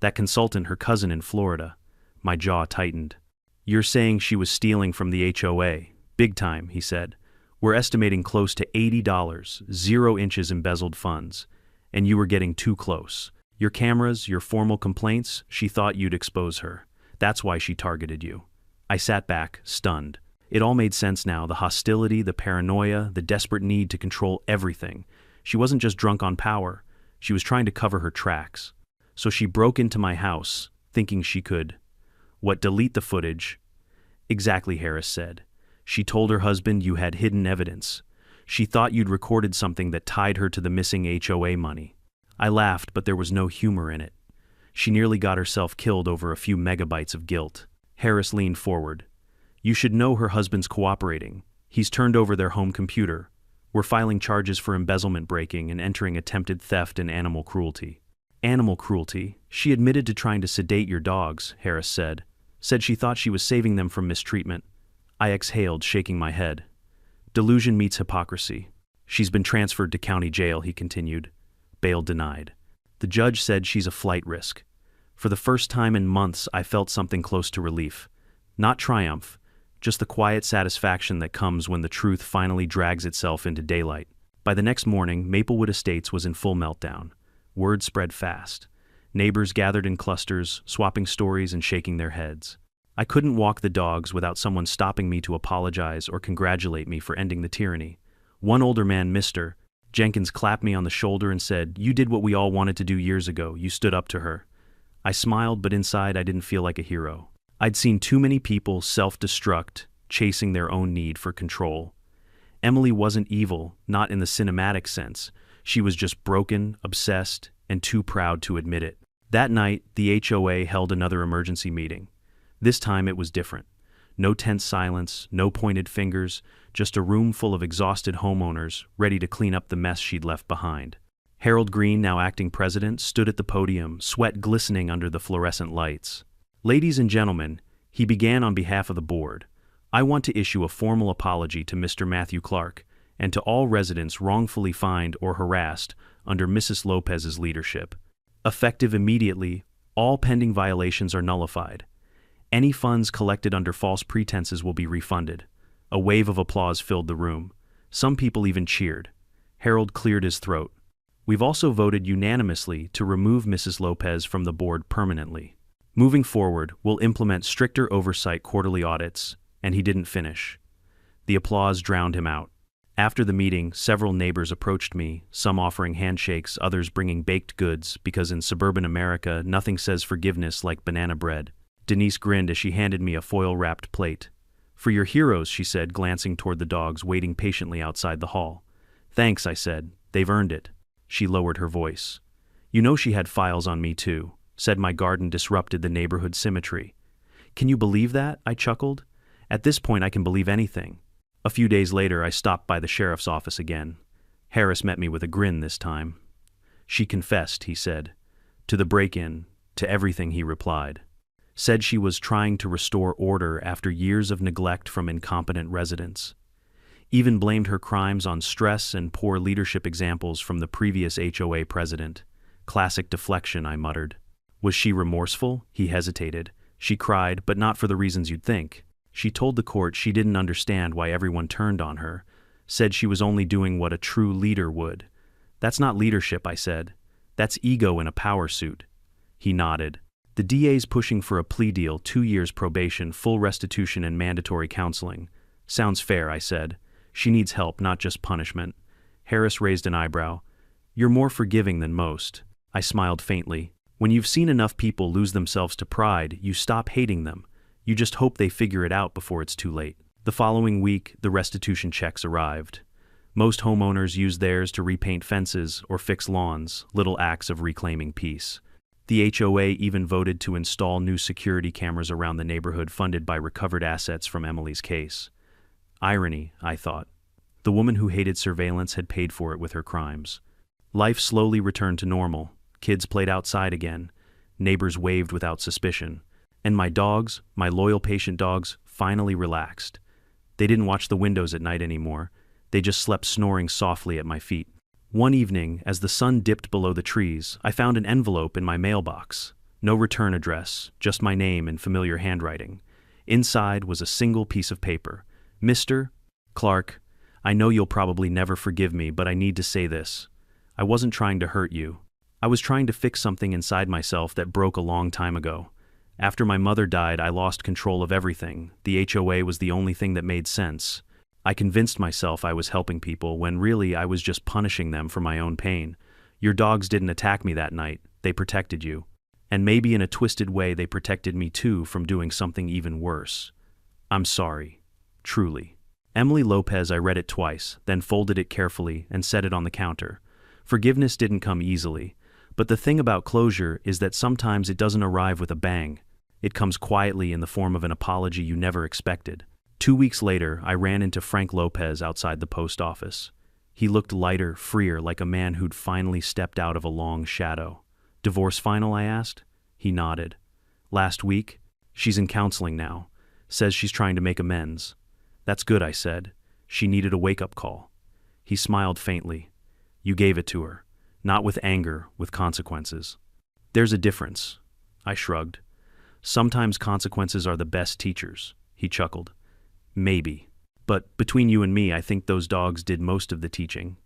Speaker 1: That consultant, her cousin in Florida. My jaw tightened. You're saying she was stealing from the HOA? Big time, he said. We're estimating close to $80, 0 inches embezzled funds. And you were getting too close. Your cameras, your formal complaints, she thought you'd expose her. That's why she targeted you. I sat back, stunned. It all made sense now, the hostility, the paranoia, the desperate need to control everything. She wasn't just drunk on power. She was trying to cover her tracks. So she broke into my house, thinking she could, delete the footage? Exactly, Harris said. She told her husband you had hidden evidence. She thought you'd recorded something that tied her to the missing HOA money. I laughed, but there was no humor in it. She nearly got herself killed over a few megabytes of guilt. Harris leaned forward. You should know her husband's cooperating. He's turned over their home computer. We're filing charges for embezzlement breaking and entering attempted theft and animal cruelty. Animal cruelty? She admitted to trying to sedate your dogs, Harris said. Said she thought she was saving them from mistreatment. I exhaled, shaking my head. Delusion meets hypocrisy. She's been transferred to county jail, he continued. Bail denied. The judge said she's a flight risk. For the first time in months, I felt something close to relief. Not triumph, just the quiet satisfaction that comes when the truth finally drags itself into daylight. By the next morning, Maplewood Estates was in full meltdown. Word spread fast. Neighbors gathered in clusters, swapping stories and shaking their heads. I couldn't walk the dogs without someone stopping me to apologize or congratulate me for ending the tyranny. One older man, Mr. Jenkins, clapped me on the shoulder and said, "You did what we all wanted to do years ago. You stood up to her." I smiled, but inside I didn't feel like a hero. I'd seen too many people self-destruct, chasing their own need for control. Emily wasn't evil, not in the cinematic sense. She was just broken, obsessed, and too proud to admit it. That night, the HOA held another emergency meeting. This time it was different. No tense silence, no pointed fingers, just a room full of exhausted homeowners ready to clean up the mess she'd left behind. Harold Green, now acting president, stood at the podium, sweat glistening under the fluorescent lights. Ladies and gentlemen, he began on behalf of the board. I want to issue a formal apology to Mr. Matthew Clark and to all residents wrongfully fined or harassed under Mrs. Lopez's leadership. Effective immediately, all pending violations are nullified. Any funds collected under false pretenses will be refunded. A wave of applause filled the room. Some people even cheered. Harold cleared his throat. We've also voted unanimously to remove Mrs. Lopez from the board permanently. Moving forward, we'll implement stricter oversight quarterly audits, and he didn't finish. The applause drowned him out. After the meeting, several neighbors approached me, some offering handshakes, others bringing baked goods, because in suburban America, nothing says forgiveness like banana bread. Denise grinned as she handed me a foil-wrapped plate. For your heroes, she said, glancing toward the dogs waiting patiently outside the hall. Thanks, I said. They've earned it. She lowered her voice. You know she had files on me too, said my garden disrupted the neighborhood symmetry. Can you believe that? I chuckled. At this point I can believe anything. A few days later I stopped by the sheriff's office again. Harris met me with a grin this time. She confessed, he said. To the break-in, to everything, he replied. Said she was trying to restore order after years of neglect from incompetent residents. Even blamed her crimes on stress and poor leadership examples from the previous HOA president. Classic deflection, I muttered. Was she remorseful? He hesitated. She cried, but not for the reasons you'd think. She told the court she didn't understand why everyone turned on her. Said she was only doing what a true leader would. That's not leadership, I said. That's ego in a power suit. He nodded. The DA's pushing for a plea deal, 2 years probation, full restitution and mandatory counseling. Sounds fair, I said. She needs help, not just punishment. Harris raised an eyebrow. You're more forgiving than most. I smiled faintly. When you've seen enough people lose themselves to pride, you stop hating them. You just hope they figure it out before it's too late. The following week, the restitution checks arrived. Most homeowners used theirs to repaint fences or fix lawns, little acts of reclaiming peace. The HOA even voted to install new security cameras around the neighborhood funded by recovered assets from Emily's case. Irony, I thought. The woman who hated surveillance had paid for it with her crimes. Life slowly returned to normal. Kids played outside again. Neighbors waved without suspicion. And my dogs, my loyal patient dogs, finally relaxed. They didn't watch the windows at night anymore. They just slept snoring softly at my feet. One evening, as the sun dipped below the trees, I found an envelope in my mailbox. No return address, just my name in familiar handwriting. Inside was a single piece of paper. Mr. Clark, I know you'll probably never forgive me, but I need to say this. I wasn't trying to hurt you. I was trying to fix something inside myself that broke a long time ago. After my mother died, I lost control of everything. The HOA was the only thing that made sense. I convinced myself I was helping people when really I was just punishing them for my own pain. Your dogs didn't attack me that night. They protected you. And maybe in a twisted way they protected me too from doing something even worse. I'm sorry. Truly. Emily Lopez. I read it twice, then folded it carefully and set it on the counter. Forgiveness didn't come easily, but the thing about closure is that sometimes it doesn't arrive with a bang. It comes quietly in the form of an apology you never expected. 2 weeks later, I ran into Frank Lopez outside the post office. He looked lighter, freer, like a man who'd finally stepped out of a long shadow. "Divorce final?" I asked. He nodded. "Last week? She's in counseling now. Says she's trying to make amends." "That's good," I said. "She needed a wake-up call." He smiled faintly. "You gave it to her. Not with anger, with consequences." "There's a difference." I shrugged. "Sometimes consequences are the best teachers." He chuckled. "Maybe. But between you and me, I think those dogs did most of the teaching."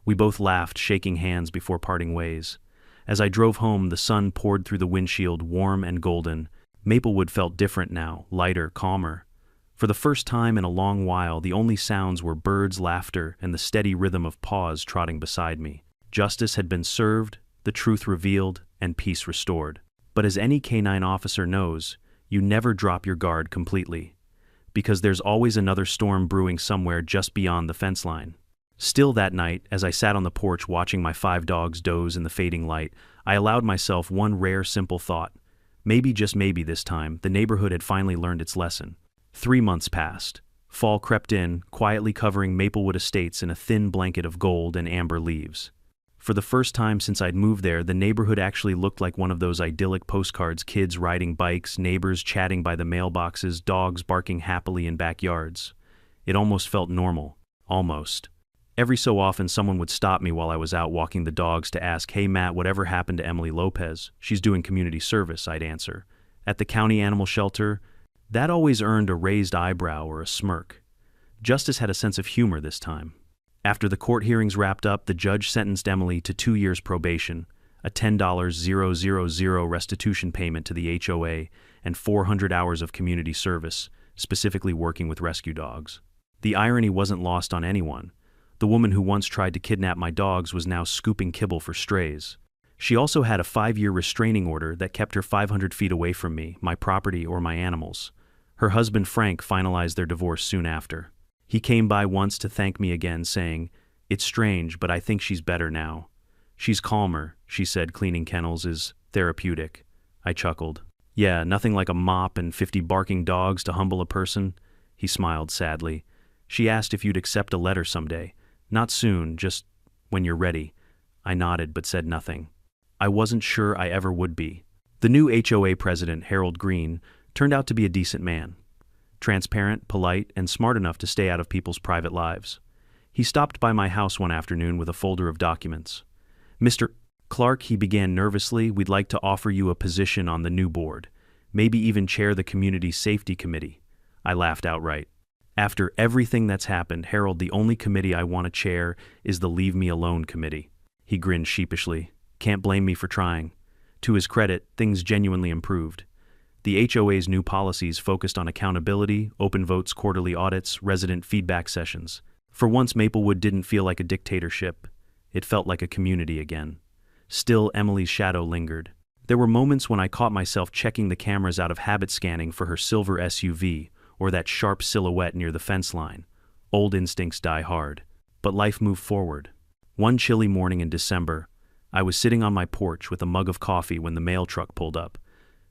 Speaker 1: We both laughed, shaking hands before parting ways. As I drove home, the sun poured through the windshield, warm and golden. Maplewood felt different now, lighter, calmer. For the first time in a long while, the only sounds were birds' laughter and the steady rhythm of paws trotting beside me. Justice had been served, the truth revealed, and peace restored. But as any canine officer knows, you never drop your guard completely, because there's always another storm brewing somewhere just beyond the fence line. Still that night, as I sat on the porch watching my 5 dogs doze in the fading light, I allowed myself one rare simple thought. Maybe, just maybe this time, the neighborhood had finally learned its lesson. 3 months passed. Fall crept in, quietly covering Maplewood Estates in a thin blanket of gold and amber leaves. For the first time since I'd moved there, the neighborhood actually looked like one of those idyllic postcards: kids riding bikes, neighbors chatting by the mailboxes, dogs barking happily in backyards. It almost felt normal. Almost. Every so often someone would stop me while I was out walking the dogs to ask, "Hey Matt, whatever happened to Emily Lopez? She's doing community service," I'd answer. "At the county animal shelter?" That always earned a raised eyebrow or a smirk. Justice had a sense of humor this time. After the court hearings wrapped up, the judge sentenced Emily to 2 years probation, a $10,000 restitution payment to the HOA, and 400 hours of community service, specifically working with rescue dogs. The irony wasn't lost on anyone. The woman who once tried to kidnap my dogs was now scooping kibble for strays. She also had a 5-year restraining order that kept her 500 feet away from me, my property, or my animals. Her husband Frank finalized their divorce soon after. He came by once to thank me again, saying, "It's strange, but I think she's better now. She's calmer," she said. "Cleaning kennels is therapeutic." I chuckled. "Yeah, nothing like a mop and 50 barking dogs to humble a person." He smiled sadly. "She asked if you'd accept a letter someday. Not soon, just when you're ready." I nodded but said nothing. I wasn't sure I ever would be. The new HOA president, Harold Green, turned out to be a decent man. Transparent, polite, and smart enough to stay out of people's private lives. He stopped by my house one afternoon with a folder of documents. "Mr. Clark," he began nervously, "we'd like to offer you a position on the new board, maybe even chair the Community Safety Committee." I laughed outright. "After everything that's happened, Harold, the only committee I want to chair is the Leave Me Alone committee." He grinned sheepishly. Can't blame me for trying. To his credit, things genuinely improved. The HOA's new policies focused on accountability, open votes, quarterly audits, resident feedback sessions. For once, Maplewood didn't feel like a dictatorship. It felt like a community again. Still, Emily's shadow lingered. There were moments when I caught myself checking the cameras out of habit scanning for her silver SUV or that sharp silhouette near the fence line. Old instincts die hard. But life moved forward. One chilly morning in December, I was sitting on my porch with a mug of coffee when the mail truck pulled up.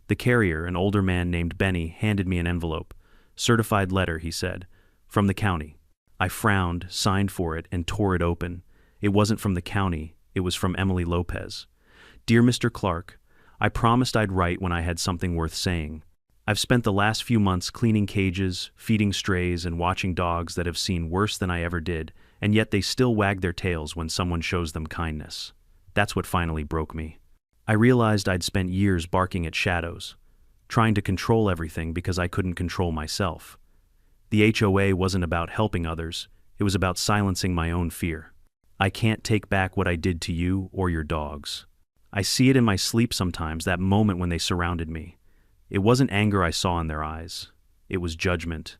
Speaker 1: The carrier, an older man named Benny, handed me an envelope. "Certified letter," he said. "From the county." I frowned, signed for it, and tore it open. It wasn't from the county, it was from Emily Lopez. "Dear Mr. Clark, I promised I'd write when I had something worth saying. I've spent the last few months cleaning cages, feeding strays, and watching dogs that have seen worse than I ever did, and yet they still wag their tails when someone shows them kindness. That's what finally broke me. I realized I'd spent years barking at shadows, trying to control everything because I couldn't control myself. The HOA wasn't about helping others, it was about silencing my own fear. I can't take back what I did to you or your dogs. I see it in my sleep sometimes, that moment when they surrounded me. It wasn't anger I saw in their eyes, it was judgment.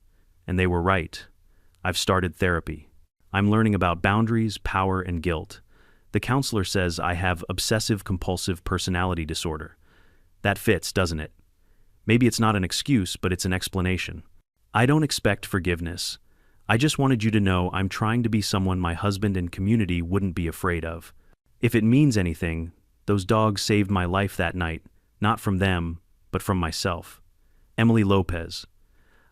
Speaker 1: And they were right. I've started therapy. I'm learning about boundaries, power, and guilt. The counselor says I have obsessive-compulsive personality disorder. That fits, doesn't it? Maybe it's not an excuse, but it's an explanation. I don't expect forgiveness. I just wanted you to know I'm trying to be someone my husband and community wouldn't be afraid of. If it means anything, those dogs saved my life that night, not from them, but from myself. Emily Lopez.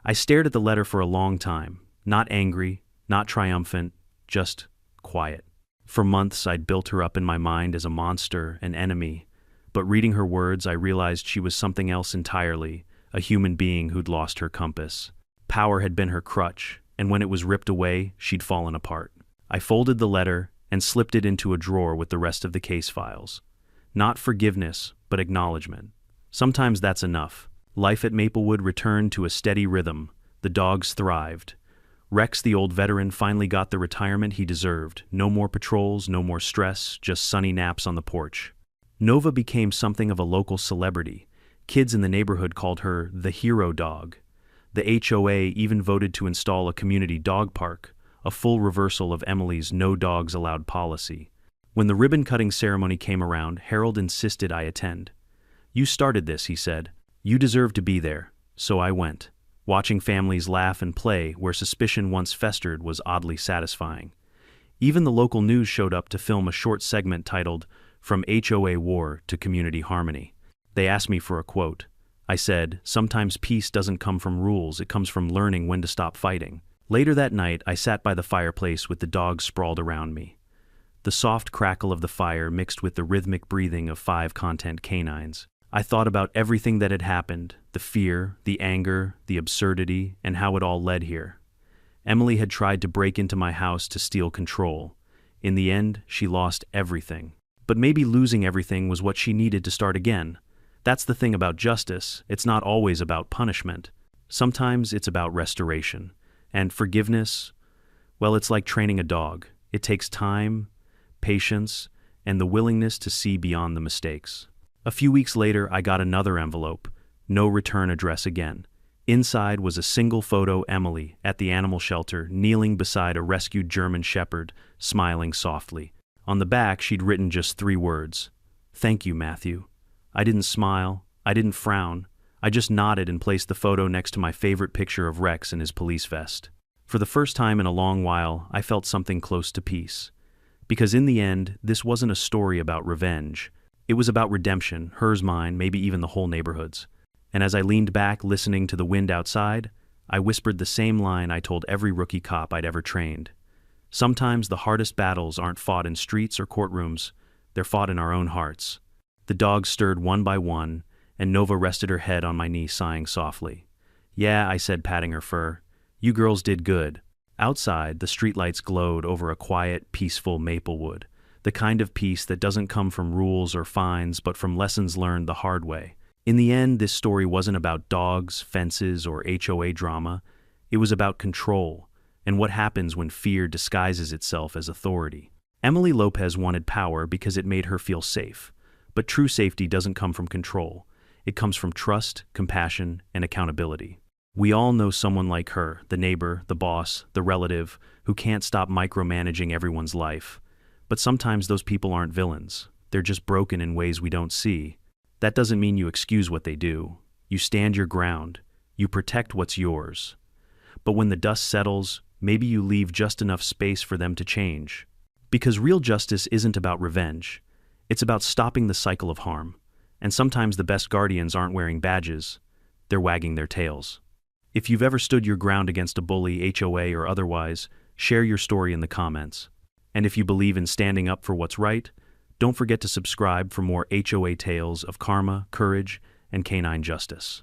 Speaker 1: I stared at the letter for a long time, not angry, not triumphant, just quiet. For months I'd built her up in my mind as a monster, an enemy, but reading her words I realized she was something else entirely, a human being who'd lost her compass. Power had been her crutch, and when it was ripped away, she'd fallen apart. I folded the letter and slipped it into a drawer with the rest of the case files. Not forgiveness, but acknowledgement. Sometimes that's enough. Life at Maplewood returned to a steady rhythm. The dogs thrived. Rex, the old veteran, finally got the retirement he deserved. No more patrols, no more stress, just sunny naps on the porch. Nova became something of a local celebrity. Kids in the neighborhood called her the hero dog. The HOA even voted to install a community dog park, a full reversal of Emily's no dogs allowed policy. When the ribbon-cutting ceremony came around, Harold insisted I attend. "You started this," he said. "You deserve to be there." So I went. Watching families laugh and play where suspicion once festered was oddly satisfying. Even the local news showed up to film a short segment titled, "From HOA War to Community Harmony." They asked me for a quote. I said, "Sometimes peace doesn't come from rules, it comes from learning when to stop fighting." Later that night, I sat by the fireplace with the dogs sprawled around me. The soft crackle of the fire mixed with the rhythmic breathing of 5 content canines. I thought about everything that had happened, the fear, the anger, the absurdity, and how it all led here. Emily had tried to break into my house to steal control. In the end, she lost everything. But maybe losing everything was what she needed to start again. That's the thing about justice, it's not always about punishment. Sometimes it's about restoration. And forgiveness, well, it's like training a dog. It takes time, patience, and the willingness to see beyond the mistakes. A few weeks later, I got another envelope. No return address again. Inside was a single photo: Emily at the animal shelter, kneeling beside a rescued German shepherd, smiling softly. On the back, she'd written just 3 words. "Thank you, Matthew." I didn't smile. I didn't frown. I just nodded and placed the photo next to my favorite picture of Rex in his police vest. For the first time in a long while, I felt something close to peace. Because in the end, this wasn't a story about revenge. It was about redemption, hers, mine, maybe even the whole neighborhood's. And as I leaned back, listening to the wind outside, I whispered the same line I told every rookie cop I'd ever trained. Sometimes the hardest battles aren't fought in streets or courtrooms, they're fought in our own hearts. The dogs stirred one by one, and Nova rested her head on my knee, sighing softly. "Yeah," I said, patting her fur. "You girls did good." Outside, the streetlights glowed over a quiet, peaceful Maplewood, the kind of peace that doesn't come from rules or fines but from lessons learned the hard way. In the end, this story wasn't about dogs, fences, or HOA drama. It was about control, and what happens when fear disguises itself as authority. Emily Lopez wanted power because it made her feel safe. But true safety doesn't come from control. It comes from trust, compassion, and accountability. We all know someone like her, the neighbor, the boss, the relative, who can't stop micromanaging everyone's life. But sometimes those people aren't villains. They're just broken in ways we don't see. That doesn't mean you excuse what they do. You stand your ground. You protect what's yours. But when the dust settles, maybe you leave just enough space for them to change. Because real justice isn't about revenge. It's about stopping the cycle of harm. And sometimes the best guardians aren't wearing badges. They're wagging their tails. If you've ever stood your ground against a bully, HOA or otherwise, share your story in the comments. And if you believe in standing up for what's right, don't forget to subscribe for more HOA tales of karma, courage, and canine justice.